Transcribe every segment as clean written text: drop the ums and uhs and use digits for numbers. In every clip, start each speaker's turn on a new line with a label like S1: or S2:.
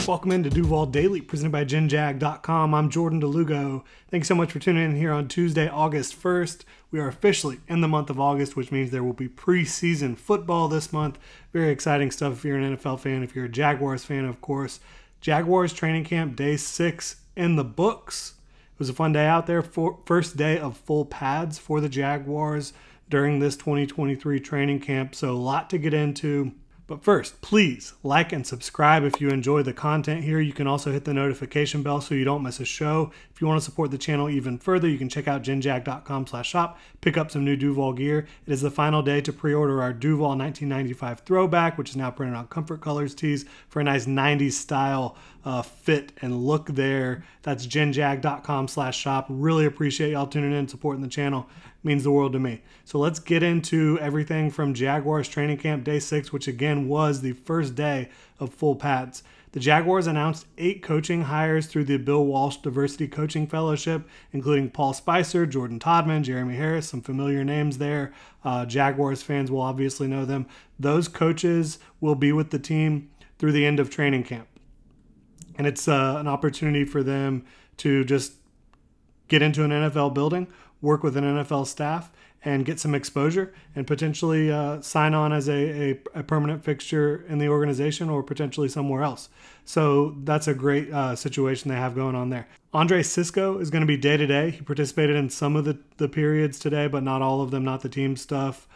S1: Welcome into Duval Daily, presented by GenJag.com. I'm Jordan Lugo. Thanks so much for tuning in here on Tuesday, August 1st. We are officially in the month of August, which means there will be preseason football this month. Very exciting stuff if you're an NFL fan, if you're a Jaguars fan, of course. Jaguars training camp day 6 in the books. It was a fun day out there. First day of full pads for the Jaguars during this 2023 training camp, so a lot to get into. But first, please like and subscribe if you enjoy the content here. You can also hit the notification bell so you don't miss a show. If you want to support the channel even further, you can check out genjag.com/shop, pick up some new Duval gear. It is the final day to pre-order our Duval 1995 throwback, which is now printed on Comfort Colors tees for a nice 90s style fit and look there. That's genjag.com/shop. Really appreciate y'all tuning in and supporting the channel. It means the world to me. So let's get into everything from Jaguars training camp day 6, which again was the first day of full pads. The Jaguars announced 8 coaching hires through the Bill Walsh Diversity Coaching Fellowship, including Paul Spicer, Jordan Todman, Jeremy Harris, some familiar names there. Jaguars fans will obviously know them. Those coaches will be with the team through the end of training camp. And it's an opportunity for them to just get into an NFL building, work with an NFL staff, and get some exposure and potentially sign on as a permanent fixture in the organization or potentially somewhere else. So that's a great situation they have going on there. Andre Cisco is going to be day-to-day. He participated in some of the periods today, but not all of them, not the team stuff,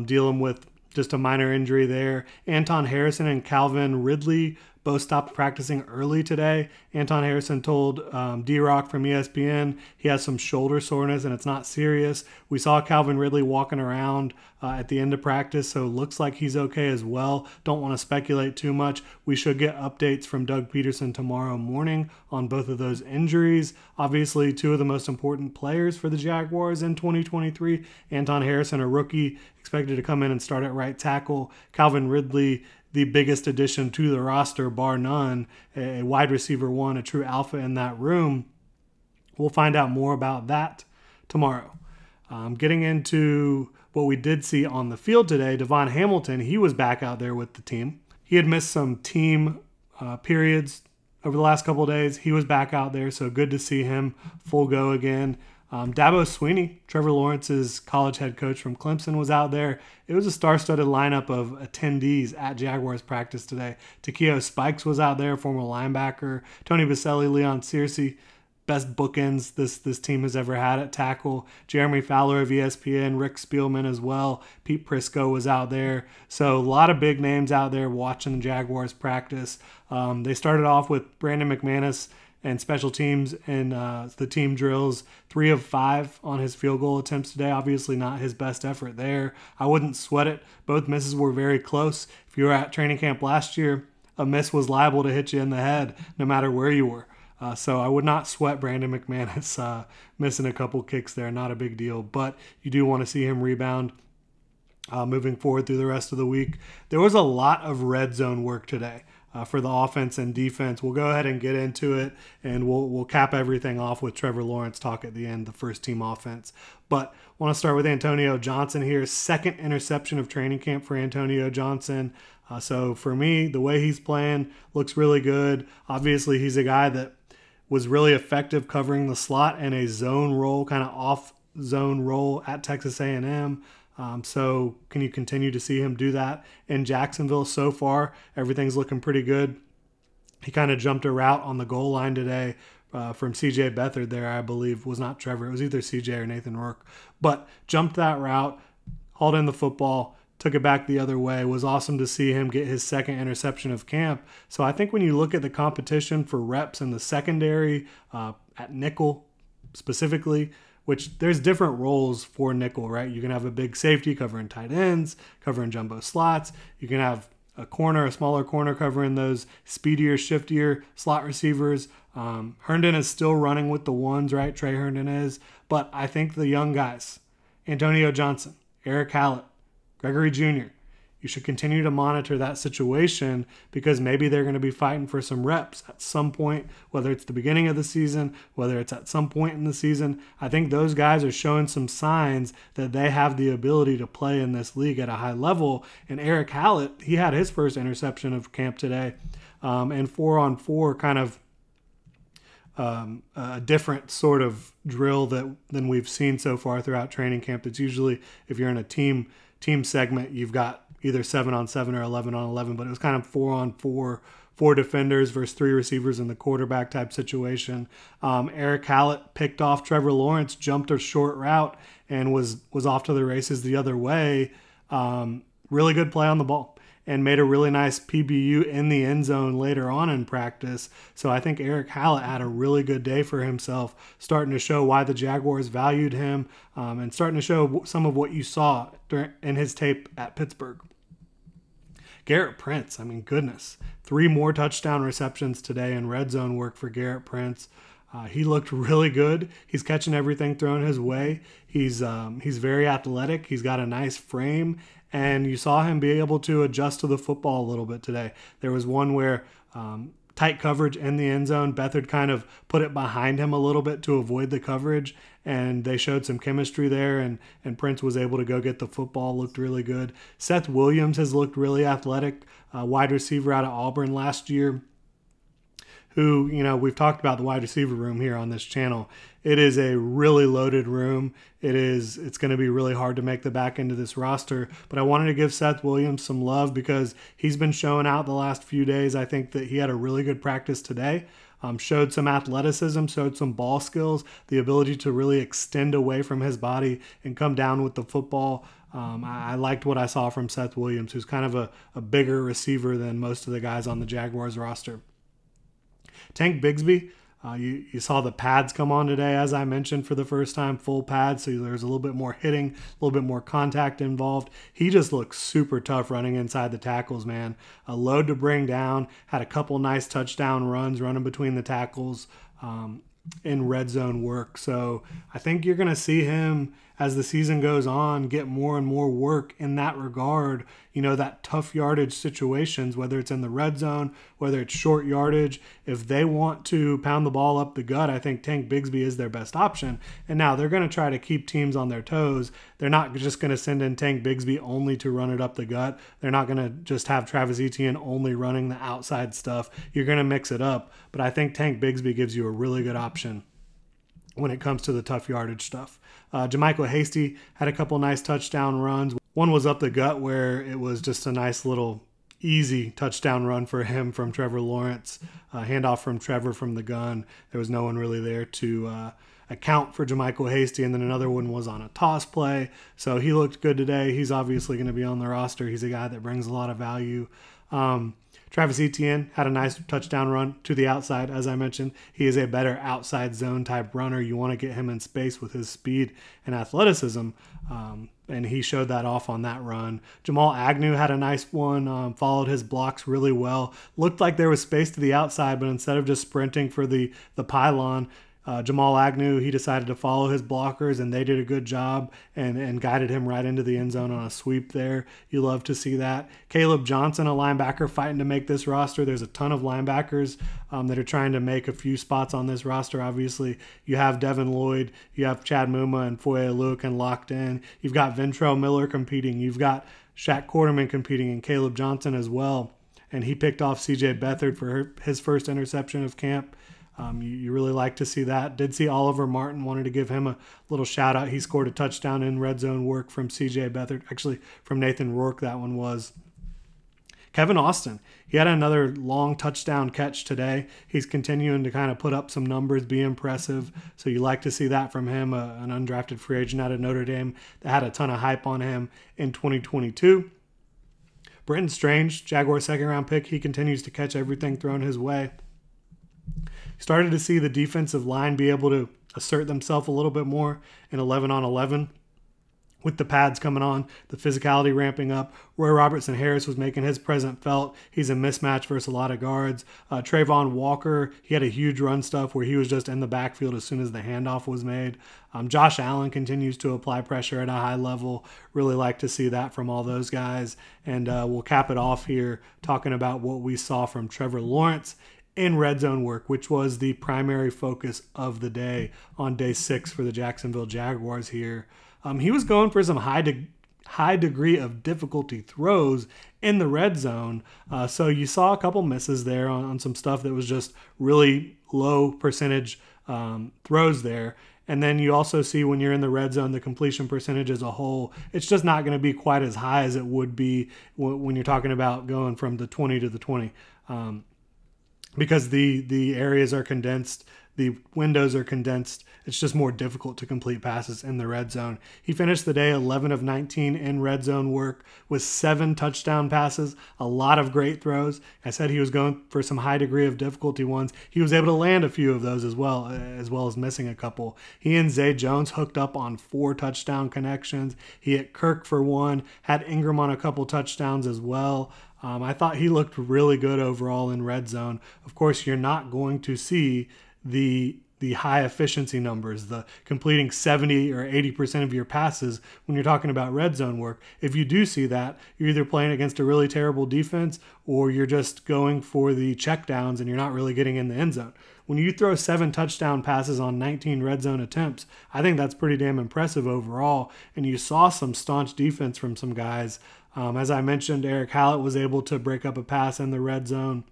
S1: dealing with just a minor injury there. Anton Harrison and Calvin Ridley both stopped practicing early today. Anton Harrison told D-Rock from ESPN he has some shoulder soreness and it's not serious. We saw Calvin Ridley walking around at the end of practice, so it looks like he's okay as well. Don't want to speculate too much. We should get updates from Doug Peterson tomorrow morning on both of those injuries. Obviously, 2 of the most important players for the Jaguars in 2023. Anton Harrison, a rookie, expected to come in and start at right tackle. Calvin Ridley, the biggest addition to the roster, bar none, a wide receiver 1, a true alpha in that room. We'll find out more about that tomorrow. Getting into what we did see on the field today, Devon Hamilton, he was back out there with the team. He had missed some team periods over the last couple of days. He was back out there, so good to see him full go again. Dabo Swinney, Trevor Lawrence's college head coach from Clemson, was out there. It was a star-studded lineup of attendees at Jaguars practice today. Takeo Spikes was out there, former linebacker. Tony Baselli, Leon Searcy, best bookends this team has ever had at tackle. Jeremy Fowler of ESPN, Rick Spielman as well. Pete Prisco was out there. So a lot of big names out there watching the Jaguars practice. They started off with Brandon McManus and special teams and the team drills, 3 of 5 on his field goal attempts today. Obviously not his best effort there. I wouldn't sweat it. Both misses were very close. If you were at training camp last year, a miss was liable to hit you in the head no matter where you were. So I would not sweat Brandon McManus missing a couple kicks there. Not a big deal, but you do want to see him rebound moving forward through the rest of the week. There was a lot of red zone work today. For the offense and defense. We'll go ahead and get into it, and we'll cap everything off with Trevor Lawrence talk at the end, the first team offense. But I want to start with Antonio Johnson here. 2nd interception of training camp for Antonio Johnson. So for me, the way he's playing looks really good. Obviously, he's a guy that was really effective covering the slot and a zone role, kind of off-zone role at Texas A&M. So can you continue to see him do that in Jacksonville so far? Everything's looking pretty good. He kind of jumped a route on the goal line today from C.J. Beathard there, I believe. Was not Trevor. It was either C.J. or Nathan Rourke. But jumped that route, hauled in the football, took it back the other way. It was awesome to see him get his 2nd interception of camp. So I think when you look at the competition for reps in the secondary, at nickel specifically, which there's different roles for nickel, right? You can have a big safety covering tight ends, covering jumbo slots. You can have a corner, a smaller corner covering those speedier, shiftier slot receivers. Herndon is still running with the ones, right? Trey Herndon is. But I think the young guys, Antonio Johnson, Eric Hallett, Gregory Jr., you should continue to monitor that situation because maybe they're going to be fighting for some reps at some point, whether it's the beginning of the season, whether it's at some point in the season. I think those guys are showing some signs that they have the ability to play in this league at a high level. And Eric Hallett, he had his first interception of camp today. and 4-on-4 kind of a different sort of drill than we've seen so far throughout training camp. It's usually, if you're in a team segment, you've got either 7-on-7 or 11-on-11, but it was kind of 4-on-4, 4 defenders versus 3 receivers in the quarterback type situation. Eric Hallett picked off Trevor Lawrence, jumped a short route, and was off to the races the other way. Really good play on the ball, and made a really nice PBU in the end zone later on in practice. So I think Eric Hallett had a really good day for himself, starting to show why the Jaguars valued him, and starting to show some of what you saw in his tape at Pittsburgh. Garrett Prince, I mean, goodness. 3 more touchdown receptions today in red zone work for Garrett Prince. He looked really good. He's catching everything thrown his way. He's very athletic. He's got a nice frame, and you saw him be able to adjust to the football a little bit today. There was one where tight coverage in the end zone, Beathard kind of put it behind him a little bit to avoid the coverage, and they showed some chemistry there, and Prince was able to go get the football, looked really good. Seth Williams has looked really athletic, wide receiver out of Auburn last year, who, we've talked about the wide receiver room here on this channel. It is a really loaded room. It's going to be really hard to make the back end of this roster, but I wanted to give Seth Williams some love because he's been showing out the last few days. I think that he had a really good practice today. Showed some athleticism, showed some ball skills, the ability to really extend away from his body and come down with the football. I liked what I saw from Seth Williams, who's kind of a bigger receiver than most of the guys on the Jaguars roster. Tank Bigsby, you saw the pads come on today, as I mentioned, for the first time, full pads, so there's a little bit more hitting, a little bit more contact involved. He just looks super tough running inside the tackles, man. A load to bring down, had a couple nice touchdown runs running between the tackles in red zone work. So I think you're going to see him, as the season goes on, get more and more work in that regard, that tough yardage situations, whether it's in the red zone, whether it's short yardage. If they want to pound the ball up the gut, I think Tank Bigsby is their best option. And now they're going to try to keep teams on their toes. They're not just going to send in Tank Bigsby only to run it up the gut. They're not going to just have Travis Etienne only running the outside stuff. You're going to mix it up. But I think Tank Bigsby gives you a really good option when it comes to the tough yardage stuff. Jermichael Hasty had a couple nice touchdown runs. One was up the gut where it was just a nice little easy touchdown run for him from Trevor Lawrence. Handoff from Trevor from the gun. There was no one really there to account for Jermichael Hasty. And then another one was on a toss play. So he looked good today. He's obviously going to be on the roster. He's a guy that brings a lot of value. Travis Etienne had a nice touchdown run to the outside, as I mentioned. He is a better outside zone type runner. You want to get him in space with his speed and athleticism, and he showed that off on that run. Jamal Agnew had a nice one, followed his blocks really well. Looked like there was space to the outside, but instead of just sprinting for the pylon, Jamal Agnew, he decided to follow his blockers, and they did a good job and guided him right into the end zone on a sweep there. You love to see that. Caleb Johnson, a linebacker, fighting to make this roster. There's a ton of linebackers that are trying to make a few spots on this roster. Obviously, you have Devin Lloyd, you have Chad Muma and Foye Oluokun locked in. You've got Ventrell Miller competing. You've got Shaq Quarterman competing, and Caleb Johnson as well. And he picked off C.J. Beathard for his first interception of camp. You really like to see that. Did see Oliver Martin, wanted to give him a little shout out. He scored a touchdown in red zone work from C.J. Beathard, actually from Nathan Rourke, that one was. Kevin Austin, he had another long touchdown catch today. He's continuing to kind of put up some numbers, be impressive. So you like to see that from him, an undrafted free agent out of Notre Dame that had a ton of hype on him in 2022. Brenton Strange, Jaguar second-round pick, he continues to catch everything thrown his way. Started to see the defensive line be able to assert themselves a little bit more in 11-on-11 with the pads coming on, the physicality ramping up. Roy Robertson Harris was making his presence felt. He's a mismatch versus a lot of guards. Trayvon Walker, he had a huge run stuff where he was just in the backfield as soon as the handoff was made. Josh Allen continues to apply pressure at a high level. Really like to see that from all those guys. And we'll cap it off here talking about what we saw from Trevor Lawrence in red zone work, which was the primary focus of the day on day 6 for the Jacksonville Jaguars here. He was going for some high high degree of difficulty throws in the red zone. So you saw a couple misses there on some stuff that was just really low percentage throws there. And then you also see when you're in the red zone, the completion percentage as a whole, it's just not going to be quite as high as it would be when you're talking about going from the 20 to the 20. Because the areas are condensed, the windows are condensed. It's just more difficult to complete passes in the red zone. He finished the day 11 of 19 in red zone work with 7 touchdown passes, a lot of great throws. I said he was going for some high degree of difficulty ones. He was able to land a few of those as well as missing a couple. He and Zay Jones hooked up on 4 touchdown connections. He hit Kirk for 1, had Ingram on a couple touchdowns as well. I thought he looked really good overall in red zone. Of course, you're not going to see the high efficiency numbers, the completing 70 or 80% of your passes when you're talking about red zone work. If you do see that, you're either playing against a really terrible defense or you're just going for the checkdowns and you're not really getting in the end zone. When you throw 7 touchdown passes on 19 red zone attempts, I think that's pretty damn impressive overall. And you saw some staunch defense from some guys. As I mentioned, Eric Hallett was able to break up a pass in the red zone.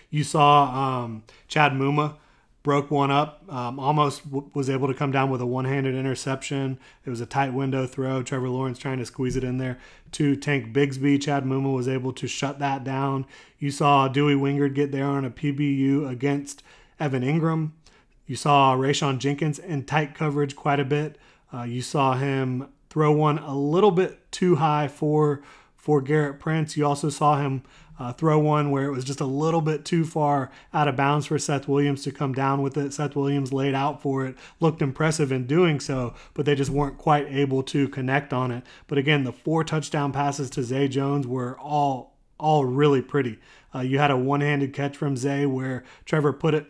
S1: You saw Chad Muma broke one up, almost was able to come down with a one-handed interception. It was a tight window throw. Trevor Lawrence trying to squeeze it in there to Tank Bigsby. Chad Muma was able to shut that down. You saw Dewey Wingard get there on a PBU against Evan Ingram. You saw Rayshon Jenkins in tight coverage quite a bit. You saw him throw one a little bit too high for Garrett Prince. You also saw him throw one where it was just a little bit too far out of bounds for Seth Williams to come down with it. Seth Williams laid out for it, looked impressive in doing so, but they just weren't quite able to connect on it. But again, the 4 touchdown passes to Zay Jones were all really pretty. You had a one-handed catch from Zay where Trevor put it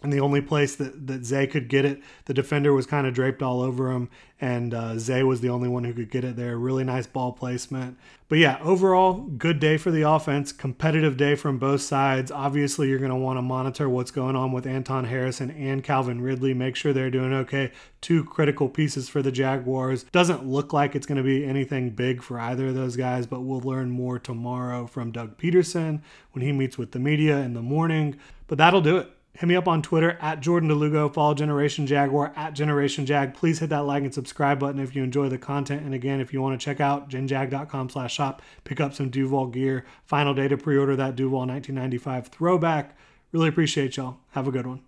S1: in the only place that Zay could get it. The defender was kind of draped all over him, and Zay was the only one who could get it there. Really nice ball placement. But yeah, overall, good day for the offense. Competitive day from both sides. Obviously, you're going to want to monitor what's going on with Anton Harrison and Calvin Ridley. Make sure they're doing okay. 2 critical pieces for the Jaguars. Doesn't look like it's going to be anything big for either of those guys, but we'll learn more tomorrow from Doug Peterson when he meets with the media in the morning. But that'll do it. Hit me up on Twitter at Jordan DeLugo. Follow Generation Jaguar at Generation Jag. Please hit that like and subscribe button if you enjoy the content. And again, if you want to check out genjag.com/shop, pick up some Duval gear. Final day to pre-order that Duval 1995 throwback. Really appreciate y'all. Have a good one.